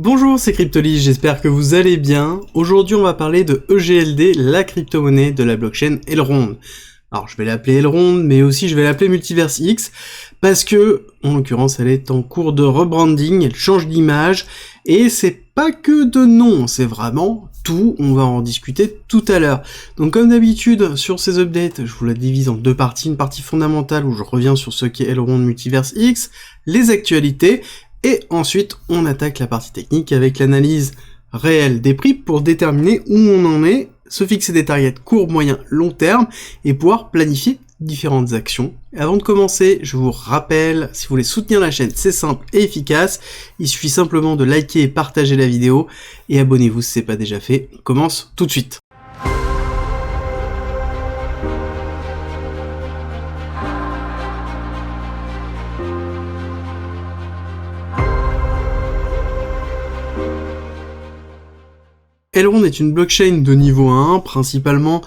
Bonjour, c'est Cryptoly, j'espère que vous allez bien. Aujourd'hui, on va parler de EGLD, la crypto-monnaie de la blockchain Elrond. Alors, je vais l'appeler Elrond, mais aussi je vais l'appeler Multiverse X, parce que, en l'occurrence, elle est en cours de rebranding, elle change d'image, et c'est pas que de nom, c'est vraiment tout, on va en discuter tout à l'heure. Donc comme d'habitude, sur ces updates, je vous la divise en deux parties, une partie fondamentale où je reviens sur ce qu'est Elrond Multiverse X, les actualités, et ensuite on attaque la partie technique avec l'analyse réelle des prix pour déterminer où on en est, se fixer des targets court, moyen, long terme, et pouvoir planifier différentes actions. Et avant de commencer, je vous rappelle, si vous voulez soutenir la chaîne, c'est simple et efficace, il suffit simplement de liker et partager la vidéo, et abonnez-vous si c'est pas déjà fait. On commence tout de suite. Elrond est une blockchain de niveau 1, principalement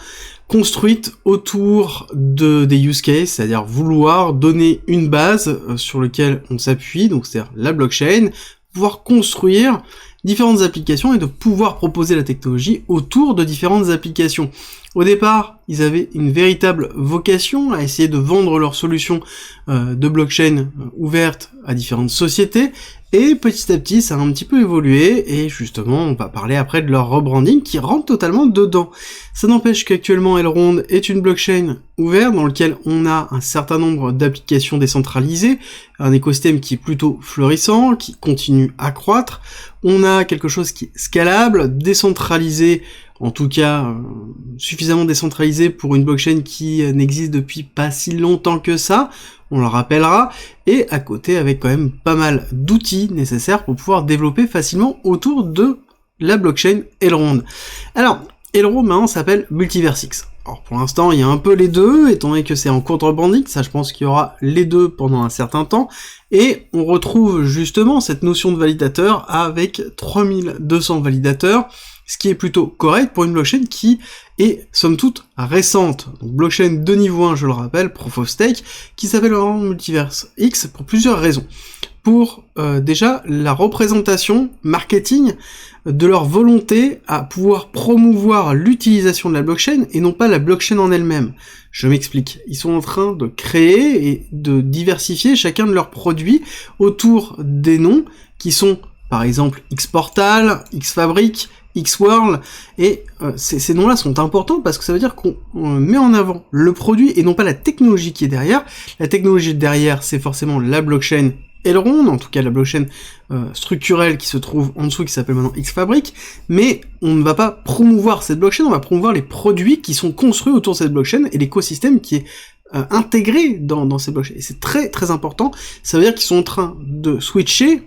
construite autour des use cases, c'est-à-dire vouloir donner une base sur laquelle on s'appuie, donc c'est-à-dire la blockchain, pouvoir construire différentes applications et de pouvoir proposer la technologie autour de différentes applications. Au départ, ils avaient une véritable vocation à essayer de vendre leurs solutions de blockchain ouvertes à différentes sociétés, et petit à petit, ça a un petit peu évolué, et justement, on va parler après de leur rebranding qui rentre totalement dedans. Ça n'empêche qu'actuellement, Elrond est une blockchain ouverte dans laquelle on a un certain nombre d'applications décentralisées, un écosystème qui est plutôt florissant, qui continue à croître. On a quelque chose qui est scalable, décentralisé, en tout cas suffisamment décentralisé pour une blockchain qui n'existe depuis pas si longtemps que ça, on le rappellera, et à côté avec quand même pas mal d'outils nécessaires pour pouvoir développer facilement autour de la blockchain Elrond. Alors, Elrond maintenant s'appelle Multiverse X. Alors pour l'instant, il y a un peu les deux, étant donné que c'est en cours de rebranding, ça je pense qu'il y aura les deux pendant un certain temps, et on retrouve justement cette notion de validateur avec 3200 validateurs, ce qui est plutôt correct pour une blockchain qui est, somme toute, récente. Donc blockchain de niveau 1, je le rappelle, Proof of Stake, qui s'appelle Elrond Multiverse X pour plusieurs raisons. Pour déjà la représentation marketing de leur volonté à pouvoir promouvoir l'utilisation de la blockchain et non pas la blockchain en elle-même. Je m'explique. Ils sont en train de créer et de diversifier chacun de leurs produits autour des noms qui sont par exemple Xportal, Xfabric, Xworld, et ces noms-là sont importants parce que ça veut dire qu'on met en avant le produit et non pas la technologie qui est derrière. La technologie derrière, c'est forcément la blockchain Elrond, en tout cas la blockchain structurelle qui se trouve en dessous, qui s'appelle maintenant Xfabric, mais on ne va pas promouvoir cette blockchain, on va promouvoir les produits qui sont construits autour de cette blockchain et l'écosystème qui est intégré dans cette blockchain. Et c'est très très important, ça veut dire qu'ils sont en train de switcher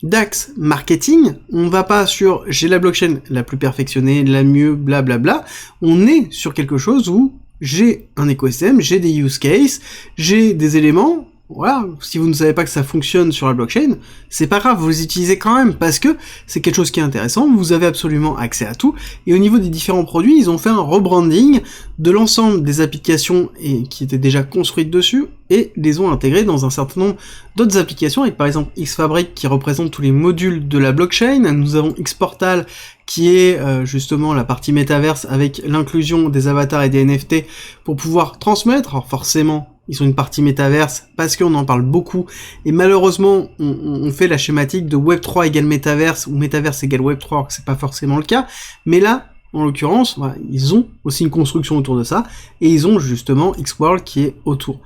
d'axe marketing, on va pas sur j'ai la blockchain la plus perfectionnée, la mieux, blablabla, on est sur quelque chose où j'ai un écosystème, j'ai des use cases, j'ai des éléments, voilà, si vous ne savez pas que ça fonctionne sur la blockchain, c'est pas grave, vous les utilisez quand même, parce que c'est quelque chose qui est intéressant, vous avez absolument accès à tout, et au niveau des différents produits, ils ont fait un rebranding de l'ensemble des applications qui étaient déjà construites dessus, et les ont intégrés dans un certain nombre d'autres applications, avec par exemple Xfabric qui représente tous les modules de la blockchain, nous avons Xportal qui est justement la partie métaverse avec l'inclusion des avatars et des NFT pour pouvoir transmettre, alors forcément ils ont une partie métaverse parce qu'on en parle beaucoup, et malheureusement on fait la schématique de Web3 égale métaverse, ou métaverse égale Web3, alors que c'est pas forcément le cas, mais là, en l'occurrence, voilà, ils ont aussi une construction autour de ça, et ils ont justement Xworld qui est autour.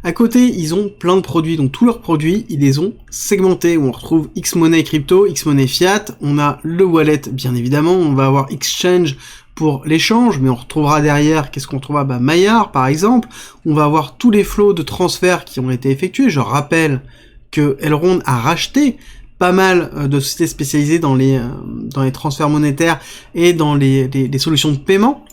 À côté, ils ont plein de produits, donc tous leurs produits, ils les ont segmentés, où on retrouve Xmoney crypto, Xmoney fiat, on a le wallet bien évidemment, on va avoir Exchange pour l'échange, mais on retrouvera derrière, qu'est-ce qu'on trouvera? Maillard par exemple, on va avoir tous les flots de transferts qui ont été effectués. Je rappelle que Elrond a racheté pas mal de sociétés spécialisées dans les transferts monétaires et dans les solutions de paiement,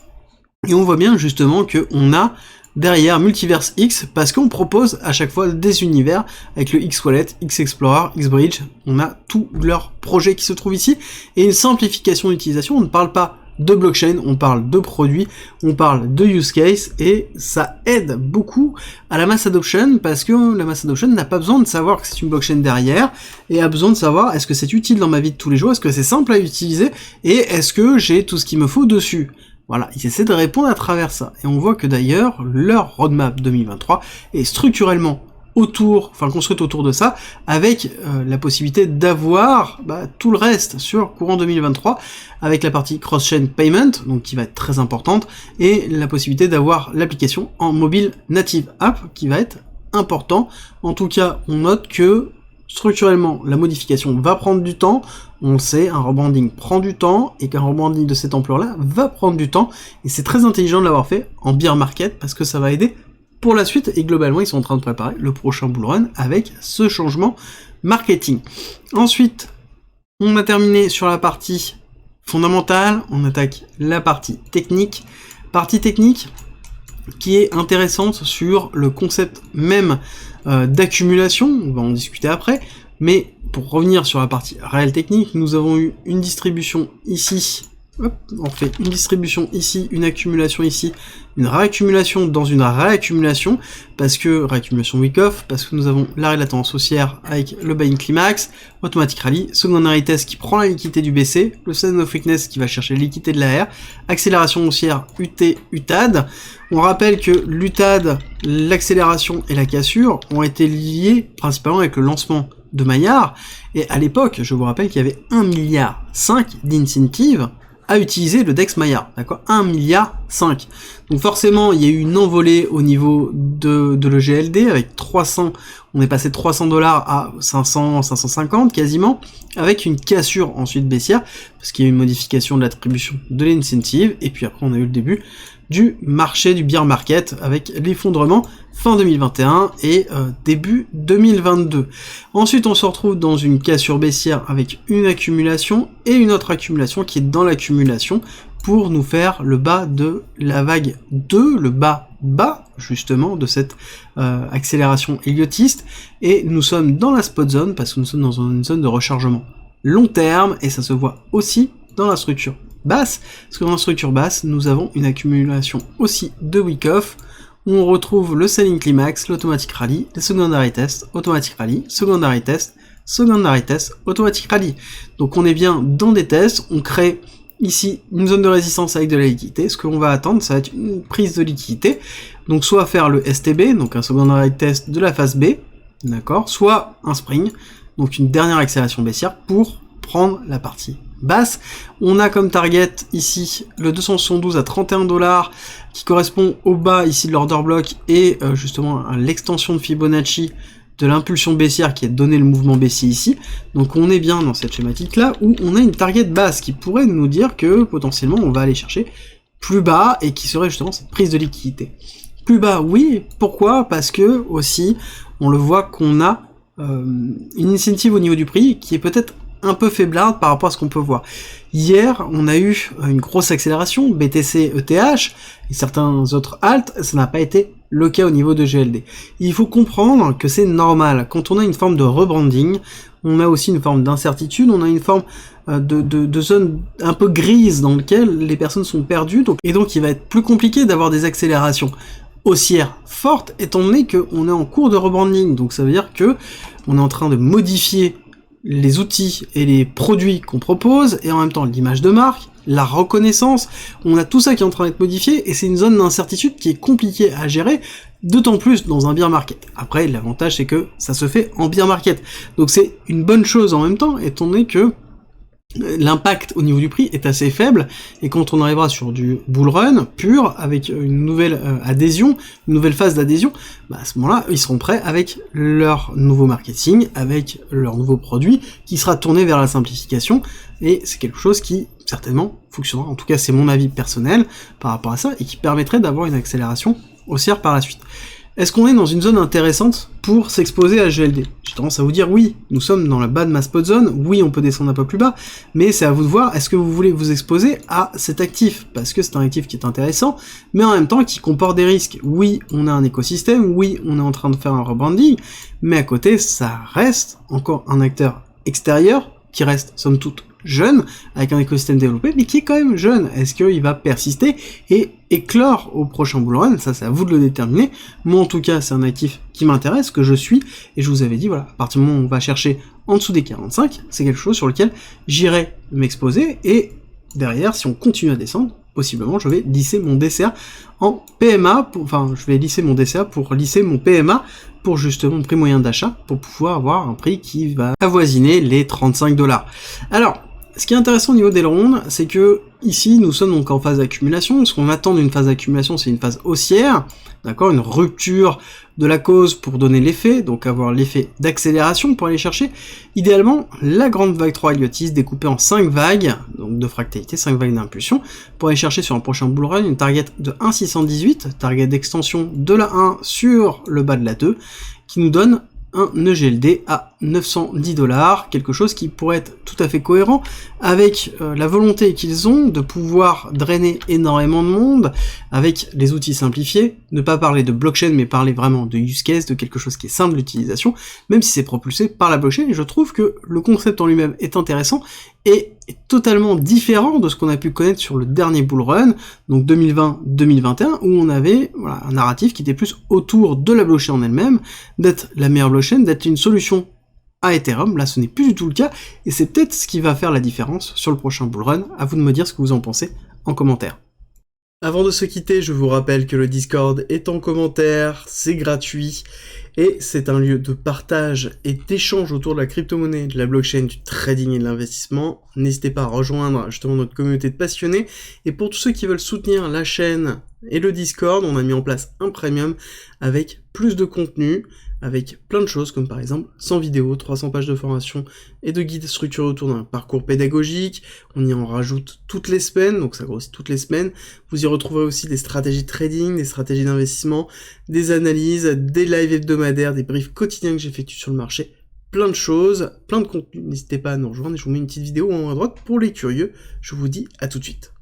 et on voit bien justement que on a derrière Multiverse X, parce qu'on propose à chaque fois des univers avec le X-Wallet, X-Explorer, X-Bridge, on a tous leurs projets qui se trouvent ici, et une simplification d'utilisation. On ne parle pas de blockchain, on parle de produits, on parle de use case, et ça aide beaucoup à la mass adoption, parce que la mass adoption n'a pas besoin de savoir que c'est une blockchain derrière, et a besoin de savoir est-ce que c'est utile dans ma vie de tous les jours, est-ce que c'est simple à utiliser, et est-ce que j'ai tout ce qu'il me faut dessus. Voilà, ils essaient de répondre à travers ça. Et on voit que d'ailleurs, leur roadmap 2023 est structurellement construite autour de ça, avec la possibilité d'avoir tout le reste sur courant 2023, avec la partie cross-chain payment, donc qui va être très importante, et la possibilité d'avoir l'application en mobile native app, qui va être important. En tout cas, on note que structurellement, la modification va prendre du temps, on le sait, un rebranding prend du temps, et qu'un rebranding de cette ampleur-là va prendre du temps, et c'est très intelligent de l'avoir fait en bear market, parce que ça va aider pour la suite, et globalement, ils sont en train de préparer le prochain bull run avec ce changement marketing. Ensuite, on a terminé sur la partie fondamentale, on attaque la partie technique. Partie technique qui est intéressante sur le concept même d'accumulation, on va en discuter après, mais pour revenir sur la partie réelle technique, nous avons eu une distribution ici, hop, on fait une distribution ici, une accumulation ici, une réaccumulation dans une réaccumulation, parce que réaccumulation week-off, parce que nous avons l'arrêt de la tendance haussière avec le buying climax, automatic rally, secondary test qui prend la liquidité du BC, le sudden of weakness qui va chercher la liquidité de la R, accélération haussière UT, UTAD. On rappelle que l'UTAD, l'accélération et la cassure ont été liés principalement avec le lancement de Maillard, et à l'époque, je vous rappelle qu'il y avait 1,5 milliard d'incentives à utiliser le DEX Maillard, d'accord, 1,5 milliard. Donc forcément, il y a eu une envolée au niveau de l'EGLD, avec 300, on est passé de 300 $ à 500, 550 quasiment, avec une cassure ensuite baissière, parce qu'il y a eu une modification de l'attribution de l'incentive, et puis après on a eu le début du marché du bear market, avec l'effondrement fin 2021 et début 2022. Ensuite, on se retrouve dans une cassure baissière avec une accumulation et une autre accumulation qui est dans l'accumulation pour nous faire le bas de la vague 2, le bas justement de cette accélération héliotiste, et nous sommes dans la spot zone parce que nous sommes dans une zone de rechargement long terme, et ça se voit aussi dans la structure basse, parce que dans la structure basse, nous avons une accumulation aussi de week-off, où on retrouve le selling climax, l'automatic rally, les secondary test, automatic rally, secondary test, automatic rally. Donc on est bien dans des tests, on crée ici une zone de résistance avec de la liquidité. Ce que l'on va attendre, ça va être une prise de liquidité, donc soit faire le STB, donc un secondary test de la phase B, d'accord, soit un spring, donc une dernière accélération baissière pour prendre la partie basse. On a comme target ici le 272 à 31 $, qui correspond au bas ici de l'order block, et justement à l'extension de Fibonacci de l'impulsion baissière qui a donné le mouvement baissier ici. Donc on est bien dans cette schématique là, où on a une target basse qui pourrait nous dire que potentiellement on va aller chercher plus bas, et qui serait justement cette prise de liquidité. Plus bas, oui, pourquoi? Parce que aussi on le voit qu'on a une incentive au niveau du prix qui est peut-être un peu faiblarde par rapport à ce qu'on peut voir. Hier, on a eu une grosse accélération, BTC, ETH, et certains autres alts, ça n'a pas été le cas au niveau de GLD. Il faut comprendre que c'est normal. Quand on a une forme de rebranding, on a aussi une forme d'incertitude, on a une forme de zone un peu grise dans laquelle les personnes sont perdues, et donc il va être plus compliqué d'avoir des accélérations haussière forte, étant donné qu'on est en cours de rebranding. Donc ça veut dire que on est en train de modifier les outils et les produits qu'on propose, et en même temps l'image de marque, la reconnaissance, on a tout ça qui est en train d'être modifié, et c'est une zone d'incertitude qui est compliquée à gérer, d'autant plus dans un bear market. Après, l'avantage c'est que ça se fait en bear market, donc c'est une bonne chose en même temps, étant donné que l'impact au niveau du prix est assez faible, et quand on arrivera sur du bull run pur, avec une nouvelle adhésion, une nouvelle phase d'adhésion, à ce moment-là, ils seront prêts avec leur nouveau marketing, avec leur nouveau produit, qui sera tourné vers la simplification, et c'est quelque chose qui, certainement, fonctionnera, en tout cas c'est mon avis personnel par rapport à ça, et qui permettrait d'avoir une accélération haussière par la suite. Est-ce qu'on est dans une zone intéressante pour s'exposer à GLD? J'ai tendance à vous dire oui, nous sommes dans la bas de ma spot zone, oui on peut descendre un peu plus bas, mais c'est à vous de voir, est-ce que vous voulez vous exposer à cet actif? Parce que c'est un actif qui est intéressant, mais en même temps qui comporte des risques. Oui, on a un écosystème, oui, on est en train de faire un rebranding, mais à côté, ça reste encore un acteur extérieur qui reste, somme toute, jeune, avec un écosystème développé, mais qui est quand même jeune. Est-ce qu'il va persister et éclore au prochain bull run? Ça, c'est à vous de le déterminer. Moi, en tout cas, c'est un actif qui m'intéresse, que je suis, et je vous avais dit, voilà, à partir du moment où on va chercher en dessous des 45, c'est quelque chose sur lequel j'irai m'exposer, et derrière, si on continue à descendre, possiblement, je vais lisser mon DCA en PMA, je vais lisser mon DCA pour lisser mon PMA, pour justement mon prix moyen d'achat, pour pouvoir avoir un prix qui va avoisiner les 35$. Alors, ce qui est intéressant au niveau d'Elrond, c'est que ici, nous sommes donc en phase d'accumulation. Ce qu'on attend d'une phase d'accumulation, c'est une phase haussière, d'accord, une rupture de la cause pour donner l'effet, donc avoir l'effet d'accélération pour aller chercher, idéalement, la grande vague 3 Elliottis découpée en 5 vagues, donc de fractalité, 5 vagues d'impulsion, pour aller chercher sur un prochain bull run une target de 1,618, target d'extension de la 1 sur le bas de la 2, qui nous donne un EGLD à 910$, quelque chose qui pourrait être tout à fait cohérent avec la volonté qu'ils ont de pouvoir drainer énormément de monde avec les outils simplifiés, ne pas parler de blockchain mais parler vraiment de use case, de quelque chose qui est simple d'utilisation, même si c'est propulsé par la blockchain, et je trouve que le concept en lui-même est intéressant et est totalement différent de ce qu'on a pu connaître sur le dernier bull run, donc 2020-2021, où on avait voilà, un narratif qui était plus autour de la blockchain en elle-même, d'être la meilleure blockchain, d'être une solution à Ethereum. Là ce n'est plus du tout le cas, et c'est peut-être ce qui va faire la différence sur le prochain bull run. À vous de me dire ce que vous en pensez en commentaire. Avant de se quitter, je vous rappelle que le Discord est en commentaire, c'est gratuit, et c'est un lieu de partage et d'échange autour de la crypto-monnaie, de la blockchain, du trading et de l'investissement. N'hésitez pas à rejoindre justement notre communauté de passionnés, et pour tous ceux qui veulent soutenir la chaîne et le Discord, on a mis en place un premium avec plus de contenu, avec plein de choses, comme par exemple 100 vidéos, 300 pages de formation et de guides structurés autour d'un parcours pédagogique. On y en rajoute toutes les semaines, donc ça grossit toutes les semaines. Vous y retrouverez aussi des stratégies de trading, des stratégies d'investissement, des analyses, des lives hebdomadaires, des briefs quotidiens que j'effectue sur le marché, plein de choses, plein de contenu. N'hésitez pas à nous rejoindre, et je vous mets une petite vidéo en haut à droite pour les curieux. Je vous dis à tout de suite.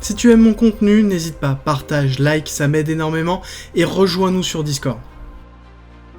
Si tu aimes mon contenu, n'hésite pas, partage, like, ça m'aide énormément, et rejoins-nous sur Discord.